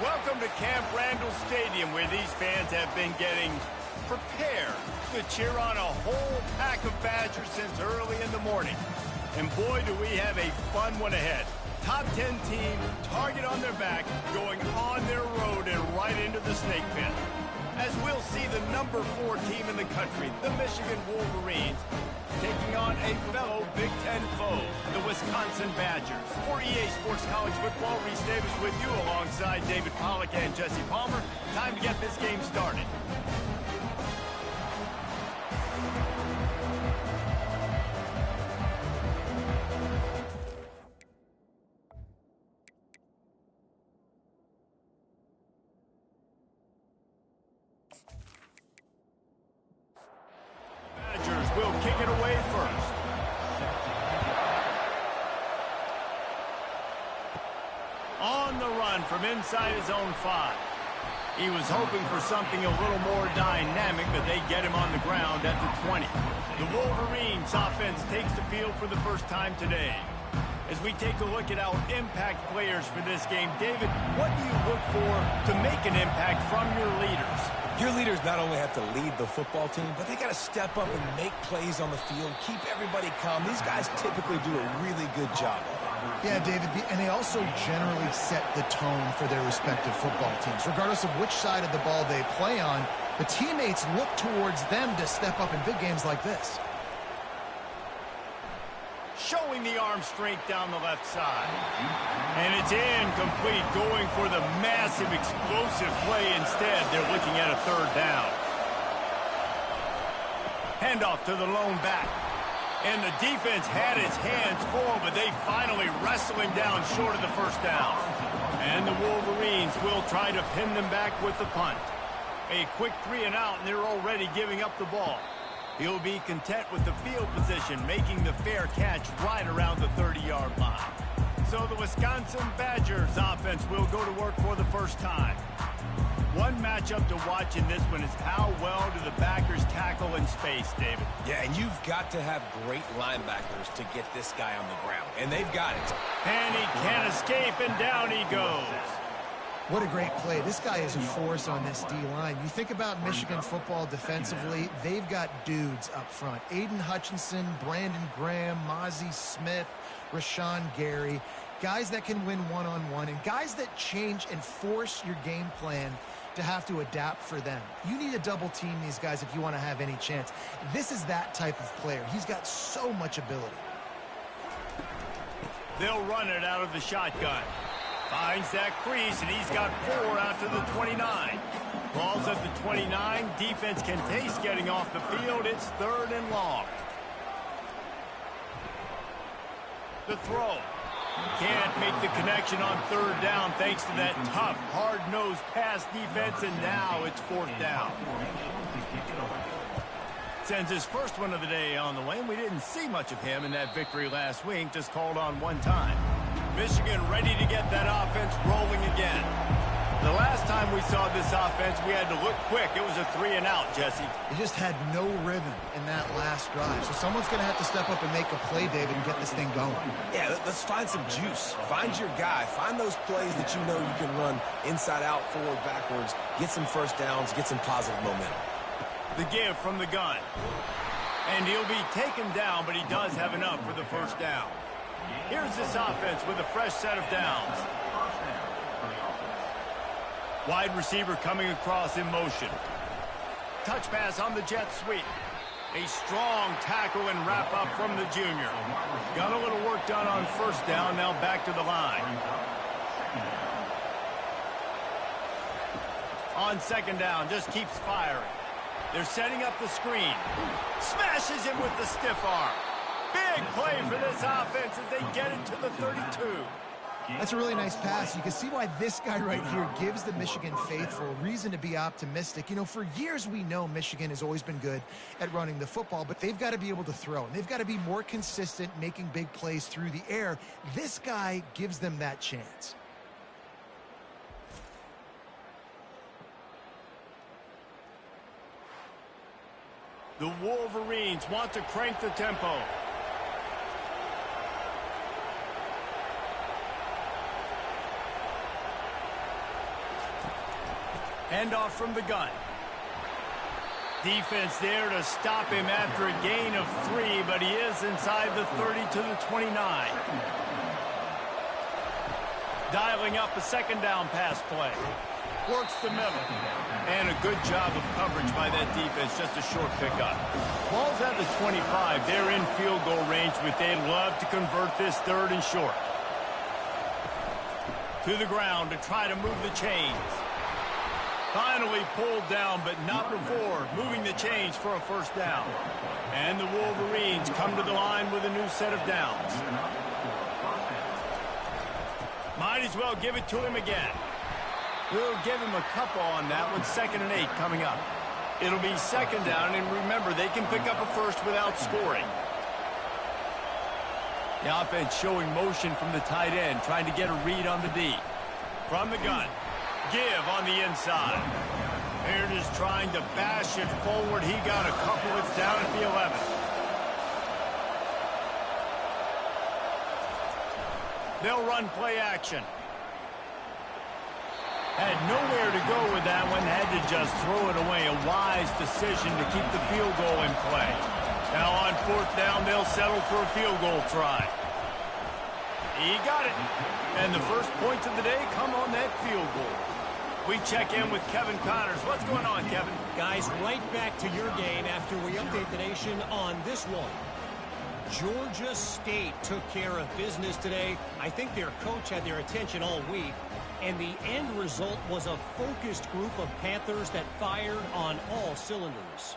Welcome to Camp Randall Stadium, where these fans have been getting prepared to cheer on a whole pack of Badgers since early in the morning. And boy, do we have a fun one ahead. Top 10 team, target on their back, going on their road and right into the snake pit. As we'll see the number 4 team in the country, the Michigan Wolverines, taking on a fellow Big Ten foe, the Wisconsin Badgers. For EA Sports College Football, Reese Davis with you alongside David Pollack and Jesse Palmer. Time to get this game started. Will kick it away first. On the run from inside his own 5. He was hoping for something a little more dynamic, but they get him on the ground at the 20. The Wolverines offense takes the field for the first time today. As we take a look at our impact players for this game, David, what do you look for to make an impact from your leaders? Your leaders not only have to lead the football team, but they got to step up and make plays on the field, keep everybody calm. These guys typically do a really good job of it. Yeah, David, and they also generally set the tone for their respective football teams. Regardless of which side of the ball they play on, the teammates look towards them to step up in big games like this. Showing the arm strength down the left side. And it's incomplete, going for the massive explosive play instead. They're looking at a 3rd down. Handoff to the lone back. And the defense had its hands full, but they finally wrestle him down short of the 1st down. And the Wolverines will try to pin them back with the punt. A quick 3 and out, and they're already giving up the ball. He'll be content with the field position, making the fair catch right around the 30-yard line. So the Wisconsin Badgers offense will go to work for the first time. One matchup to watch in this one is how well do the backers tackle in space, David? Yeah, and you've got to have great linebackers to get this guy on the ground, and they've got it. And he can't escape, and down he goes. What a great play. This guy is a force on this D-line. You think about Michigan football defensively, they've got dudes up front. Aiden Hutchinson, Brandon Graham, Mozzie Smith, Rashawn Gary. Guys that can win one-on-one and guys that change and force your game plan to have to adapt for them. You need to double team these guys if you want to have any chance. This is that type of player. He's got so much ability. They'll run it out of the shotgun. Finds that crease, and he's got 4 out to the 29. Ball's at the 29. Defense can taste getting off the field. It's 3rd and long. The throw. Can't make the connection on 3rd down thanks to that tough, hard-nosed pass defense, and now it's 4th down. Sends his first one of the day on the way, and we didn't see much of him in that victory last week, just called on 1 time. Michigan ready to get that offense rolling again. The last time we saw this offense, we had to look quick. It was a 3 and out, Jesse. They just had no rhythm in that last drive. So someone's going to have to step up and make a play, David, and get this thing going. Yeah, let's find some juice. Find your guy. Find those plays that you know you can run inside out, forward, backwards. Get some 1st downs. Get some positive momentum. The give from the gun. And he'll be taken down, but he does have enough for the 1st down. Here's this offense with a fresh set of downs. Wide receiver coming across in motion. Touch pass on the jet sweep. A strong tackle and wrap up from the junior. Got a little work done on 1st down, now back to the line. On 2nd down, just keeps firing. They're setting up the screen. Smashes him with the stiff arm. Big play for this offense as they get it to the 32. That's a really nice pass. You can see why this guy right here gives the Michigan faithful reason to be optimistic. You know, for years we know Michigan has always been good at running the football, but they've got to be able to throw. And they've got to be more consistent making big plays through the air. This guy gives them that chance. The Wolverines want to crank the tempo. Hand off from the gun. Defense there to stop him after a gain of 3, but he is inside the 30 to the 29. Dialing up a second down pass play. Works the middle. And a good job of coverage by that defense, just a short pickup. Ball's at the 25. They're in field goal range, but they'd love to convert this 3rd and short. To the ground to try to move the chains. Finally pulled down, but not before moving the chains for a first down. And the Wolverines come to the line with a new set of downs. Might as well give it to him again. We'll give him a couple on that one. 2nd and 8 coming up. It'll be 2nd down, and remember, they can pick up a first without scoring. The offense showing motion from the tight end, trying to get a read on the D. From the gun. Give on the inside. Baird is trying to bash it forward. He got a couple. It's down at the 11. They'll run play action. Had nowhere to go with that one. Had to just throw it away. A wise decision to keep the field goal in play. Now on 4th down, they'll settle for a field goal try. He got it. And the first points of the day come on that field goal. We check in with Kevin Connors. What's going on, Kevin? Guys, right back to your game after we update the nation on this one. Georgia State took care of business today. I think their coach had their attention all week. And the end result was a focused group of Panthers that fired on all cylinders.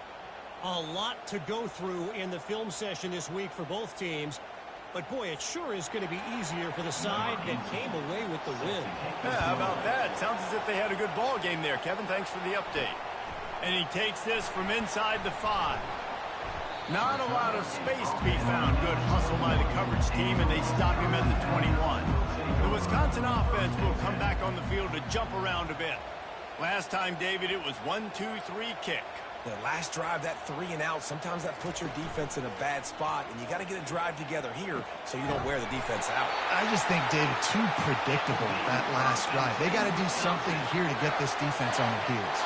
A lot to go through in the film session this week for both teams. But, boy, it sure is going to be easier for the side that came away with the win. Yeah, how about that? Sounds as if they had a good ball game there, Kevin. Thanks for the update. And he takes this from inside the 5. Not a lot of space to be found. Good hustle by the coverage team, and they stop him at the 21. The Wisconsin offense will come back on the field to jump around a bit. Last time, David, it was 1-2-3 kick. The last drive, that 3 and out, sometimes that puts your defense in a bad spot, and you got to get a drive together here so you don't wear the defense out. I just think, David, too predictable that last drive. They got to do something here to get this defense on their heels.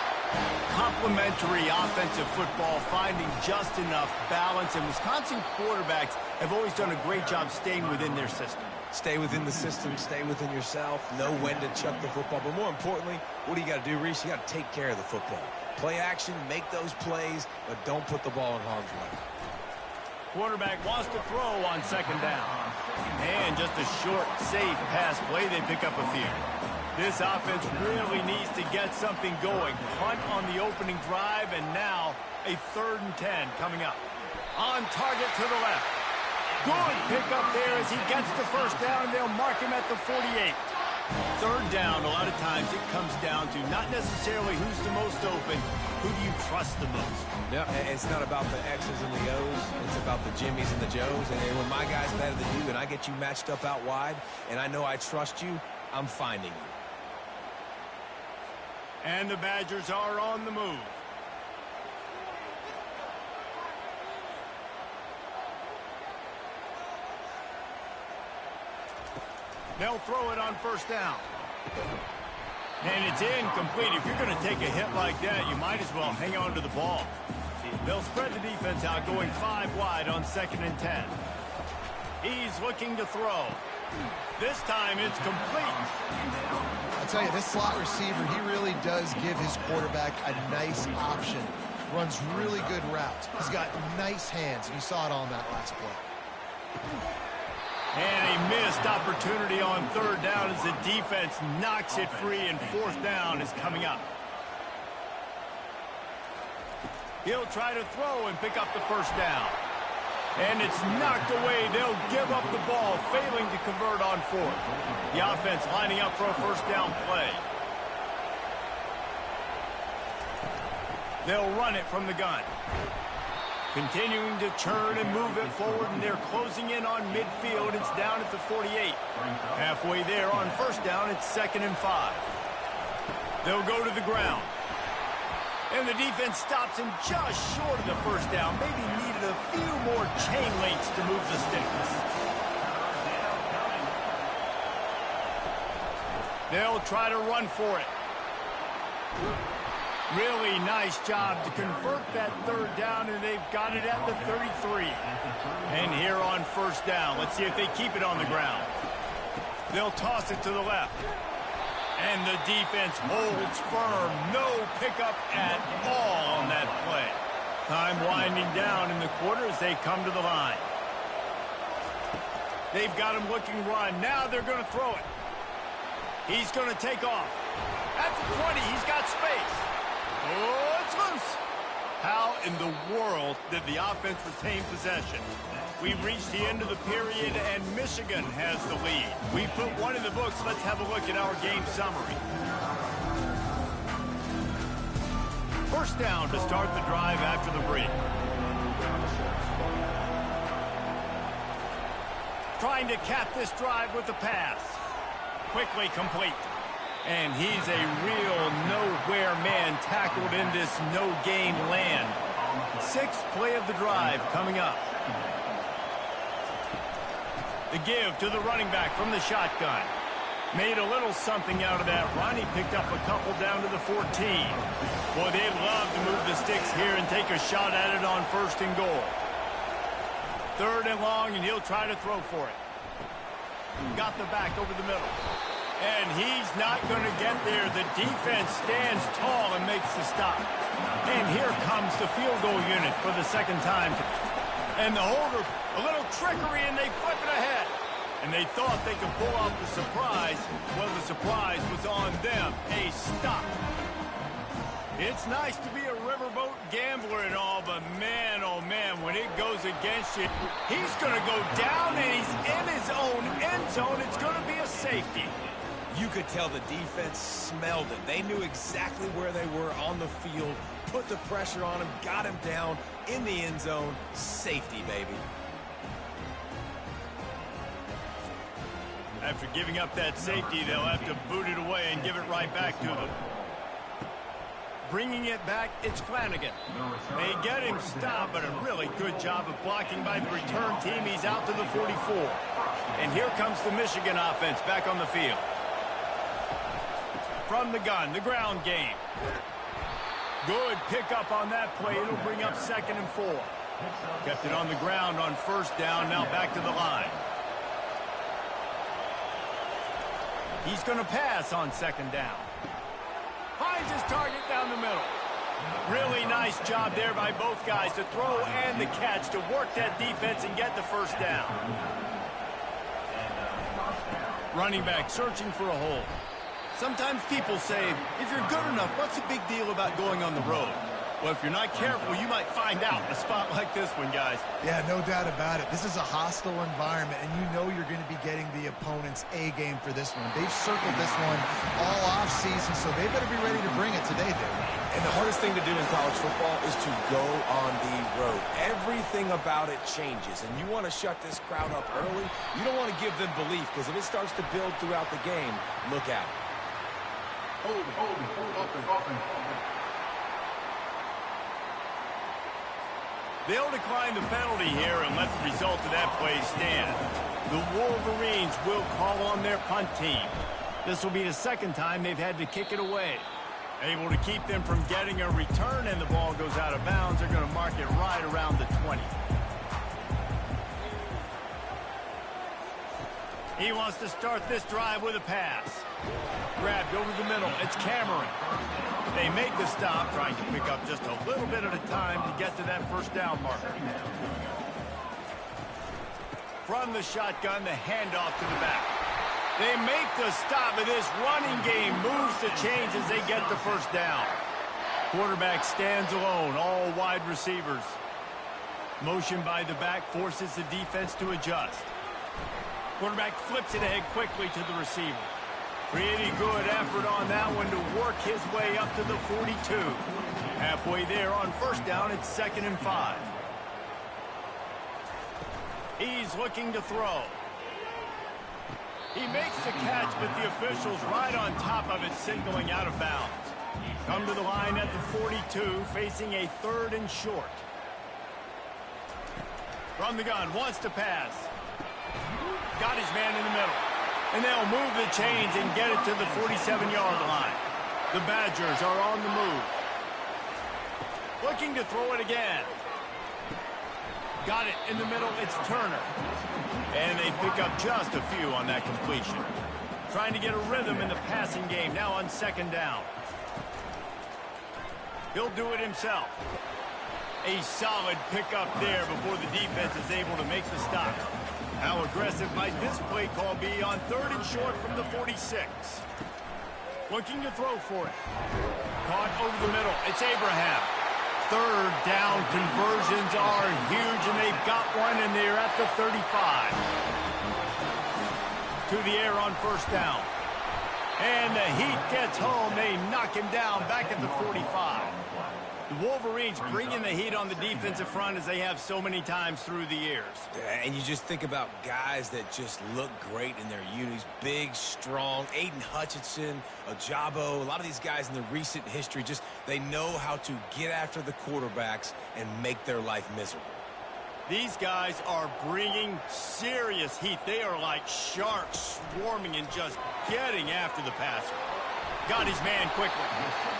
Complementary offensive football, finding just enough balance, and Wisconsin quarterbacks have always done a great job staying within their system. Stay within the system, stay within yourself, know when to chuck the football. But more importantly, what do you got to do, Reese? You got to take care of the football. Play action, make those plays, but don't put the ball in harm's way. Quarterback wants to throw on 2nd down. And just a short, safe pass play, they pick up a few. This offense really needs to get something going. Punt on the opening drive, and now a 3rd and 10 coming up. On target to the left. Good pickup there as he gets the first down, and they'll mark him at the 48. 3rd down, a lot of times it comes down to not necessarily who's the most open, who do you trust the most? Yeah, it's not about the X's and the O's. It's about the Jimmies and the Joes. And when my guy's better than you and I get you matched up out wide and I know I trust you, I'm finding you. And the Badgers are on the move. They'll throw it on 1st down. And it's incomplete. If you're going to take a hit like that, you might as well hang on to the ball. They'll spread the defense out, going 5 wide on 2nd and 10. He's looking to throw. This time it's complete. I'll tell you, this slot receiver, he really does give his quarterback a nice option. Runs really good routes. He's got nice hands, and you saw it on that last play. And a missed opportunity on 3rd down as the defense knocks it free, and 4th down is coming up. He'll try to throw and pick up the 1st down. And it's knocked away. They'll give up the ball, failing to convert on 4th. The offense lining up for a 1st down play. They'll run it from the gun. Continuing to turn and move it forward, and they're closing in on midfield. It's down at the 48. Halfway there on 1st down, it's 2nd and 5. They'll go to the ground. And the defense stops him just short of the 1st down. Maybe needed a few more chain links to move the sticks. They'll try to run for it. Really nice job to convert that third down, and they've got it at the 33. And here on first down, let's see if they keep it on the ground. They'll toss it to the left. And the defense holds firm. No pickup at all on that play. Time winding down in the quarter as they come to the line. They've got him looking run. Now they're going to throw it. He's going to take off. At the 20, he's got space. Oh, it's loose. How in the world did the offense retain possession? We've reached the end of the period, and Michigan has the lead. We put one in the books. Let's have a look at our game summary. First down to start the drive after the break. Trying to cap this drive with the pass. Quickly complete. And he's a real nowhere man tackled in this no-gain land. Sixth play of the drive coming up. The give to the running back from the shotgun. Made a little something out of that run. He picked up a couple down to the 14. Boy, they'd love to move the sticks here and take a shot at it on first and goal. Third and long, and he'll try to throw for it. Got the back over the middle. And he's not going to get there. The defense stands tall and makes the stop. And here comes the field goal unit for the second time. And the holder, a little trickery, and they flip it ahead. And they thought they could pull off the surprise. Well, the surprise was on them. A stop. It's nice to be a riverboat gambler and all, but man, oh man, when it goes against you, he's going to go down and he's in his own end zone. It's going to be a safety. You could tell the defense smelled it. They knew exactly where they were on the field, put the pressure on him, got him down in the end zone. Safety, baby. After giving up that safety, they'll have to boot it away and give it right back to them. Bringing it back, it's Flanagan. They get him stopped, but a really good job of blocking by the return team. He's out to the 44. And here comes the Michigan offense back on the field. From the gun, the ground game. Good pickup on that play. It'll bring up 2nd and 4. Kept it on the ground on first down, now back to the line. He's going to pass on 2nd down. Finds his target down the middle. Really nice job there by both guys to throw and the catch to work that defense and get the first down. Running back searching for a hole. Sometimes people say, if you're good enough, what's the big deal about going on the road? Well, if you're not careful, you might find out in a spot like this one, guys. Yeah, no doubt about it. This is a hostile environment, and you know you're going to be getting the opponent's A game for this one. They've circled this one all offseason, so they better be ready to bring it today, dude. And the hardest thing to do in college football is to go on the road. Everything about it changes, and you want to shut this crowd up early. You don't want to give them belief, because if it starts to build throughout the game, look out. Hold, open. They'll decline the penalty here and let the result of that play stand. The Wolverines will call on their punt team. This will be the second time they've had to kick it away. Able to keep them from getting a return, and the ball goes out of bounds. They're going to mark it right around the 20. He wants to start this drive with a pass. Grabbed over the middle. It's Cameron. They make the stop, trying to pick up just a little bit at a time to get to that first down marker. From the shotgun, the handoff to the back. They make the stop, and this running game moves the chains as they get the first down. Quarterback stands alone, all wide receivers. Motion by the back forces the defense to adjust. Quarterback flips it ahead quickly to the receiver. Pretty good effort on that one to work his way up to the 42. Halfway there on first down, it's 2nd and 5. He's looking to throw. He makes the catch, but the official's right on top of it, signaling out of bounds. Come to the line at the 42, facing a 3rd and short. From the gun, wants to pass. Got his man in the middle. And they'll move the chains and get it to the 47-yard line. The Badgers are on the move. Looking to throw it again. Got it in the middle. It's Turner. And they pick up just a few on that completion. Trying to get a rhythm in the passing game now on second down. He'll do it himself. A solid pickup there before the defense is able to make the stop. How aggressive might this play call be on 3rd and short from the 46? Looking to throw for it. Caught over the middle. It's Abraham. 3rd down conversions are huge, and they've got one, and they're at the 35. To the air on 1st down. And the Heat gets home. They knock him down back at the 45. The Wolverines bringing the heat on the defensive front as they have so many times through the years. And you just think about guys that just look great in their unis. Big, strong, Aiden Hutchinson, Ajabo, a lot of these guys in the recent history, just they know how to get after the quarterbacks and make their life miserable. These guys are bringing serious heat. They are like sharks swarming and just getting after the passer. Got his man quickly.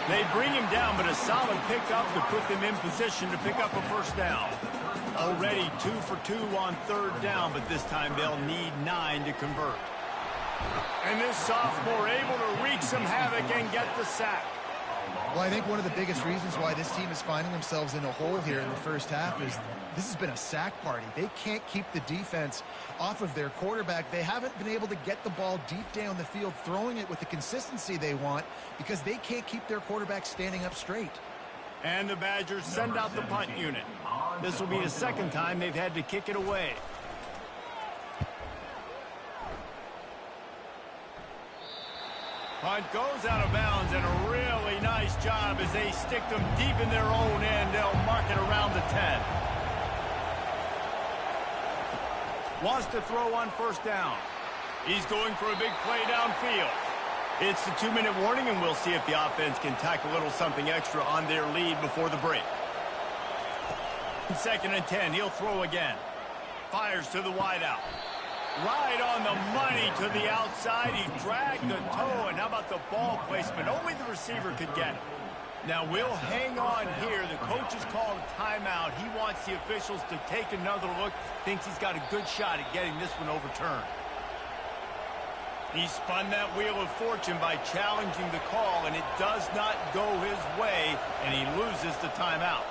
They bring him down, but a solid pickup to put them in position to pick up a 1st down. Already 2 for 2 on 3rd down, but this time they'll need 9 to convert. And this sophomore able to wreak some havoc and get the sack. Well, I think one of the biggest reasons why this team is finding themselves in a hole here in the first half is this has been a sack party. They can't keep the defense off of their quarterback. They haven't been able to get the ball deep down the field, throwing it with the consistency they want because they can't keep their quarterback standing up straight. And the Badgers send out the punt unit. This will be the 2nd time they've had to kick it away. Punt goes out of bounds, and a really nice job as they stick them deep in their own end. They'll mark it around the 10. Wants to throw on 1st down. He's going for a big play downfield. It's the 2-minute warning, and we'll see if the offense can tack a little something extra on their lead before the break. 2nd and 10, he'll throw again. Fires to the wideout. Right on the money to the outside. He dragged the toe, and how about the ball placement? Only the receiver could get it. Now we'll hang on here. The coach has called a timeout. He wants the officials to take another look. Thinks he's got a good shot at getting this one overturned. He spun that wheel of fortune by challenging the call, and it does not go his way, and he loses the timeout.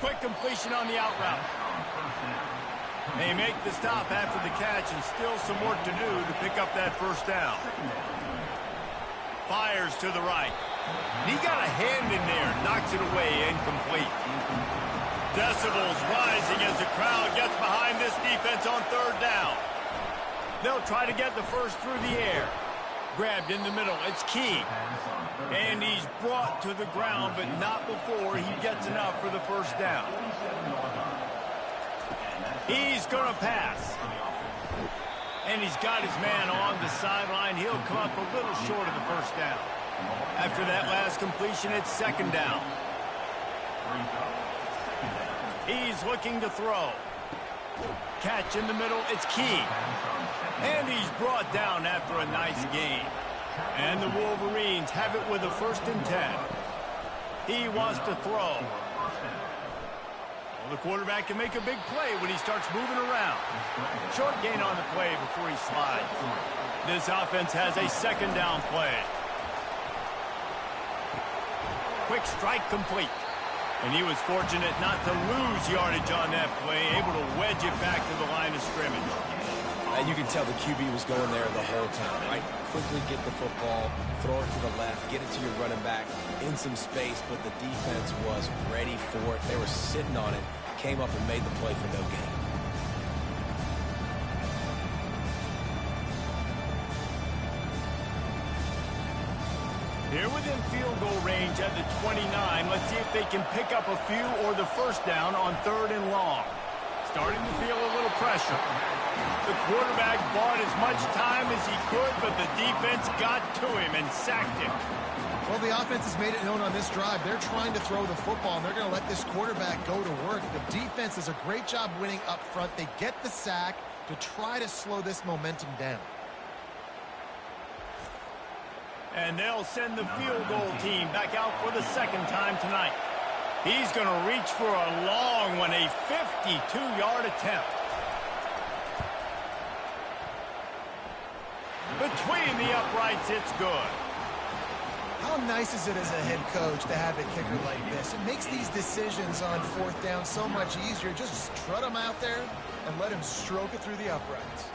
Quick completion on the out route. They make the stop after the catch, and still some work to do to pick up that 1st down. Fires to the right. He got a hand in there, knocks it away, incomplete. Decibels rising as the crowd gets behind this defense on 3rd down. They'll try to get the 1st through the air. Grabbed in the middle. It's Key. And he's brought to the ground, but not before he gets enough for the 1st down. He's going to pass. And he's got his man on the sideline. He'll come up a little short of the 1st down. After that last completion, it's 2nd down. He's looking to throw. Catch in the middle. It's Key. And he's brought down after a nice gain. And the Wolverines have it with a 1st and 10. He wants to throw. Well, the quarterback can make a big play when he starts moving around. Short gain on the play before he slides. This offense has a 2nd down play. Quick strike complete. And he was fortunate not to lose yardage on that play, able to wedge it back to the line of scrimmage. And you can tell the QB was going there the whole time, right? Quickly get the football, throw it to the left, get it to your running back in some space, but the defense was ready for it. They were sitting on it, came up and made the play for no gain. They're within field goal range at the 29. Let's see if they can pick up a few or the 1st down on 3rd and long. Starting to feel a little pressure. The quarterback bought as much time as he could, but the defense got to him and sacked him. Well, the offense has made it known on this drive. They're trying to throw the football, and they're going to let this quarterback go to work. The defense does a great job winning up front. They get the sack to try to slow this momentum down. And they'll send the field goal team back out for the second time tonight. He's going to reach for a long one, a 52-yard attempt. Between the uprights, it's good. How nice is it as a head coach to have a kicker like this? It makes these decisions on fourth down so much easier. Just strut him out there and let him stroke it through the uprights.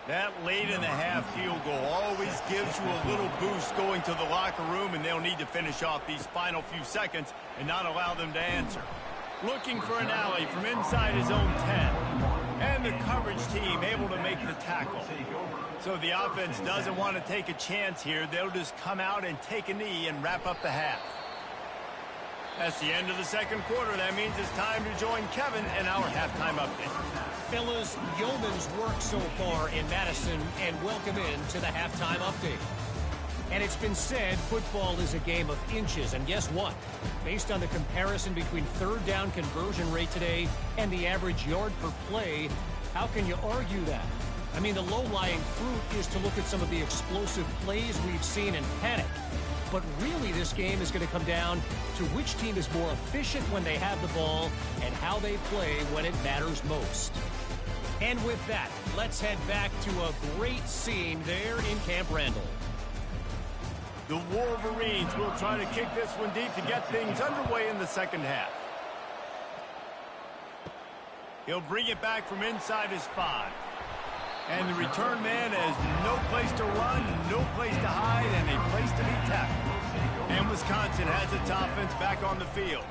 That late in the half field goal always gives you a little boost going to the locker room, and they'll need to finish off these final few seconds and not allow them to answer. Looking for an alley from inside his own 10. And the coverage team able to make the tackle. So the offense doesn't want to take a chance here. They'll just come out and take a knee and wrap up the half. That's the end of the second quarter. That means it's time to join Kevin in our halftime update. Fellas, yeoman's work so far in Madison, and welcome in to the halftime update. And it's been said football is a game of inches, and guess what? Based on the comparison between third down conversion rate today and the average yard per play, how can you argue that? I mean, the low-lying fruit is to look at some of the explosive plays we've seen and panic. But really, this game is going to come down to which team is more efficient when they have the ball and how they play when it matters most. And with that, let's head back to a great scene there in Camp Randall. The Wolverines will try to kick this one deep to get things underway in the second half. He'll bring it back from inside his 5. And the return man has no place to run, no place to hide, and a place to be tackled. And Wisconsin has its offense back on the field.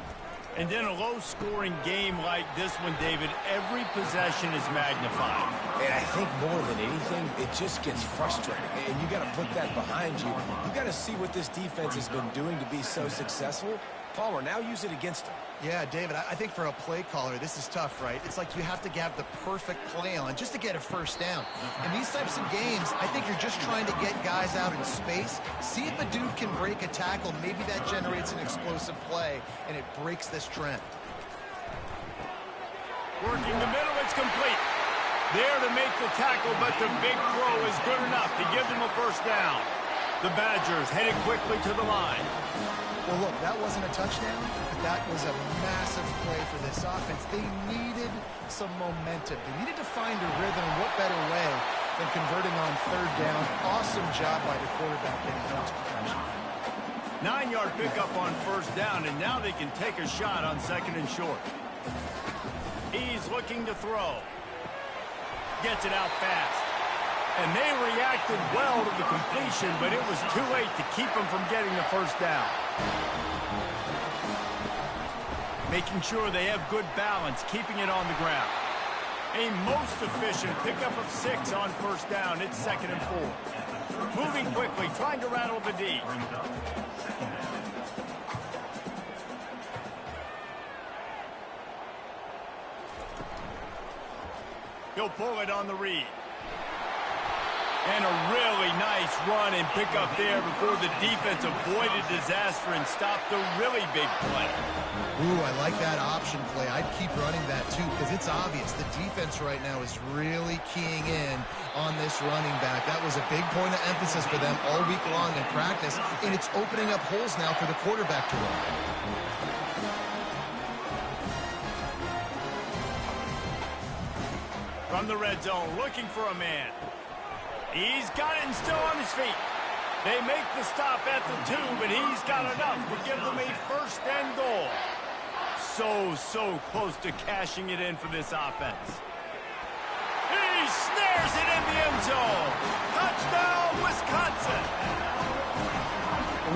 And in a low-scoring game like this one, David, every possession is magnified. And I think more than anything, it just gets frustrating. And you got to put that behind you. You got to see what this defense has been doing to be so successful. Palmer, now use it against him. Yeah, David, I think for a play caller, this is tough, right? It's like you have to have the perfect play on just to get a first down. In these types of games, I think you're just trying to get guys out in space, see if a dude can break a tackle. Maybe that generates an explosive play, and it breaks this trend. Working the middle, it's complete. There to make the tackle, but the big throw is good enough to give them a first down. The Badgers headed quickly to the line. Well, look, that wasn't a touchdown, but that was a massive play for this offense. They needed some momentum. They needed to find a rhythm, and what better way than converting on third down. Awesome job by the quarterback getting those protection. 9-yard pickup on first down, and now they can take a shot on second and short. He's looking to throw. Gets it out fast. And they reacted well to the completion, but it was too late to keep them from getting the first down. Making sure they have good balance, keeping it on the ground. A most efficient pickup of 6 on first down. It's second and 4. Moving quickly, trying to rattle the D. He'll pull it on the read. And a really nice run and pickup there before the defense avoided disaster and stopped the really big play. Ooh, I like that option play. I'd keep running that too because it's obvious the defense right now is really keying in on this running back. That was a big point of emphasis for them all week long in practice, and it's opening up holes now for the quarterback to run. From the red zone, looking for a man. He's got it and still on his feet. They make the stop at the 2, but he's got enough to give them a first and goal. So close to cashing it in for this offense. He snares it in the end zone. Touchdown, Wisconsin.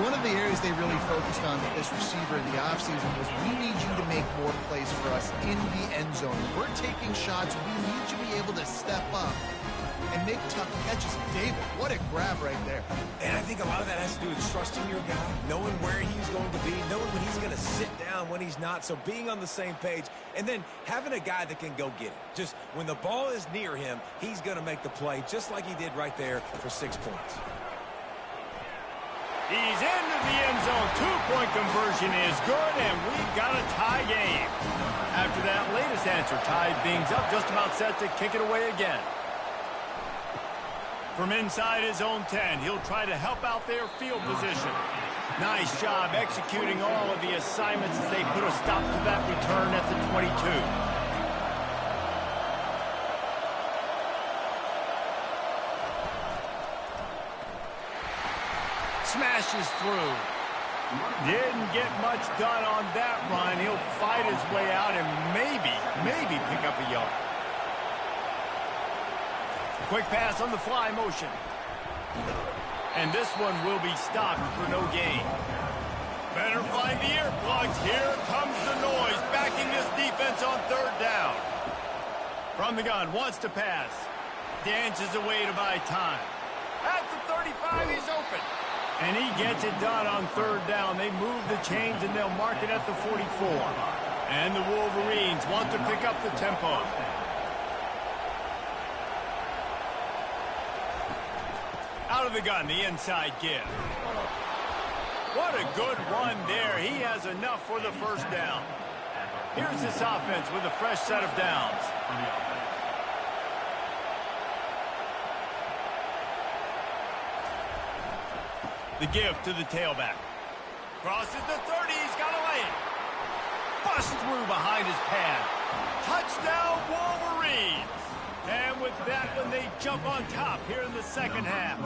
One of the areas they really focused on with this receiver in the offseason was we need you to make more plays for us in the end zone. We're taking shots. We need you to be able to step up and make tough catches. David, what a grab right there. And I think a lot of that has to do with trusting your guy, knowing where he's going to be, knowing when he's going to sit down, when he's not. So being on the same page, and then having a guy that can go get it. Just when the ball is near him, he's going to make the play, just like he did right there for 6 points. He's into the end zone. Two-point conversion is good, and we've got a tie game. After that latest answer, tied things up, just about set to kick it away again. From inside his own 10, he'll try to help out their field position. Nice job executing all of the assignments as they put a stop to that return at the 22. Smashes through. Didn't get much done on that run. He'll fight his way out and maybe pick up a yard. Quick pass on the fly motion. And this one will be stopped for no gain. Better find the earplugs. Here comes the noise, backing this defense on third down. From the gun, wants to pass. Dances away to buy time. At the 35, he's open. And he gets it done on third down. They move the chains, and they'll mark it at the 44. And the Wolverines want to pick up the tempo. Out of the gun, the inside give. What a good run there. He has enough for the first down. Here's this offense with a fresh set of downs. The give to the tailback. Crosses the 30. He's got to lay it. Bust through behind his pad. Touchdown, Wolverines. And with that one, they jump on top here in the second half.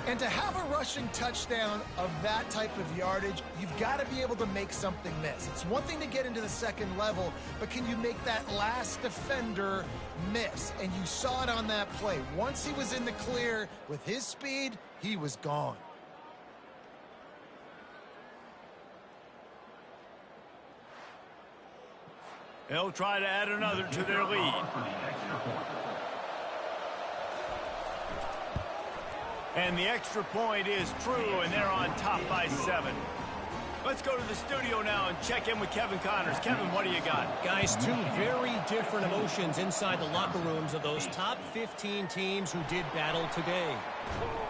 And to have a rushing touchdown of that type of yardage, you've got to be able to make something miss. It's one thing to get into the second level, but can you make that last defender miss? And you saw it on that play. Once he was in the clear with his speed, he was gone. They'll try to add another to their lead. And the extra point is true, and they're on top by 7. Let's go to the studio now and check in with Kevin Connors. Kevin, what do you got? Guys, two very different emotions inside the locker rooms of those top 15 teams who did battle today.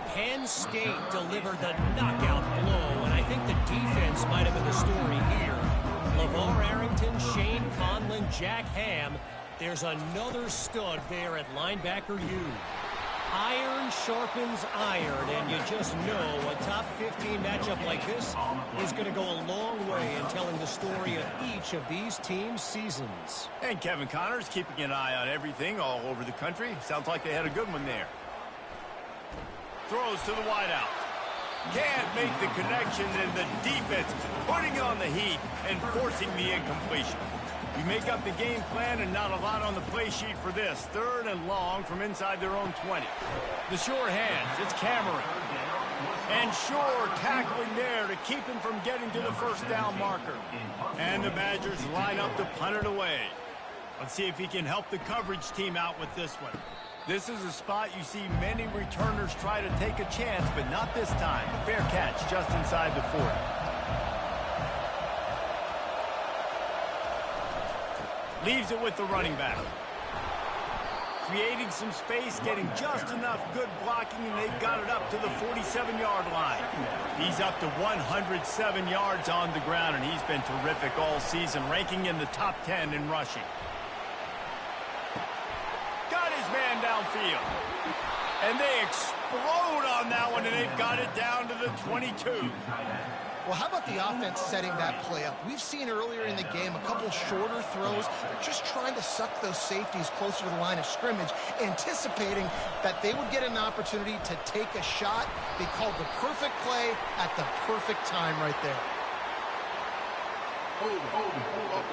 Penn State delivered the knockout blow, and I think the defense might have been the story here. LeVar Arrington, Shane Conlon, Jack Ham. There's another stud there at linebacker U. Iron sharpens iron, and you just know a top 15 matchup like this is going to go a long way in telling the story of each of these teams' seasons. And Kevin Connors keeping an eye on everything all over the country. Sounds like they had a good one there. Throws to the wideout. Can't make the connection, and the defense putting on the heat and forcing the incompletion. You make up the game plan and not a lot on the play sheet for this. Third and long from inside their own 20. The sure hands, it's Cameron. And Shore tackling there to keep him from getting to the first down marker. And the Badgers line up to punt it away. Let's see if he can help the coverage team out with this one. This is a spot you see many returners try to take a chance, but not this time. Fair catch just inside the 40. Leaves it with the running back. Creating some space, getting just enough good blocking, and they've got it up to the 47-yard line. He's up to 107 yards on the ground, and he's been terrific all season, ranking in the top 10 in rushing. Got his man downfield. And they explode on that one, and they've got it down to the 22. Well, how about the offense setting that play up? We've seen earlier in the game a couple shorter throws. They're just trying to suck those safeties closer to the line of scrimmage, anticipating that they would get an opportunity to take a shot. They called the perfect play at the perfect time right there. Hold up.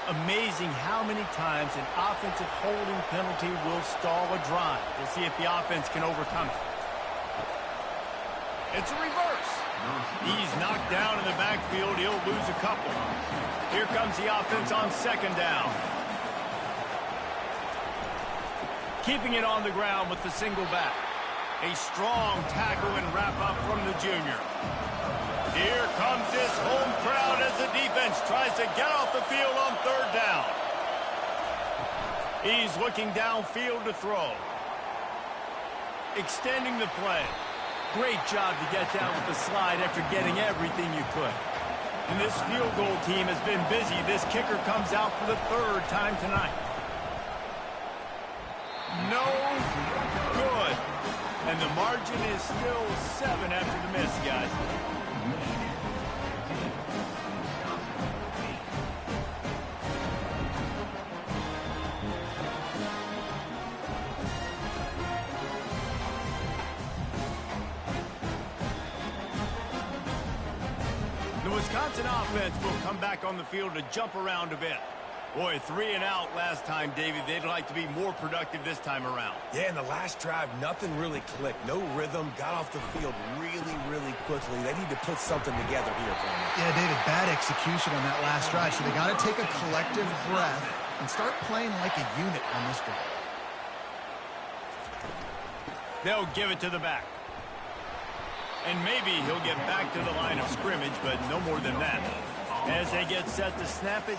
Amazing how many times an offensive holding penalty will stall a drive. We'll see if the offense can overcome it. It's a reverse. He's knocked down in the backfield. He'll lose a couple. Here comes the offense on second down. Keeping it on the ground with the single back. A strong tackle and wrap up from the junior. Here comes this home crowd as the defense tries to get off the field on third down. He's looking downfield to throw. extending the play. Great job to get down with the slide after getting everything you could. And this field goal team has been busy. This kicker comes out for the third time tonight. No good. And the margin is still 7 after the miss, guys. The Wisconsin offense will come back on the field to jump around a bit. Boy, 3 and out last time, David. They'd like to be more productive this time around. Yeah, in the last drive, nothing really clicked. No rhythm, got off the field really quickly. They need to put something together here, Kramer. Yeah, David, bad execution on that last drive. So they got to take a collective breath and start playing like a unit on this drive. They'll give it to the back. And maybe he'll get back to the line of scrimmage, but no more than that. As they get set to snap it,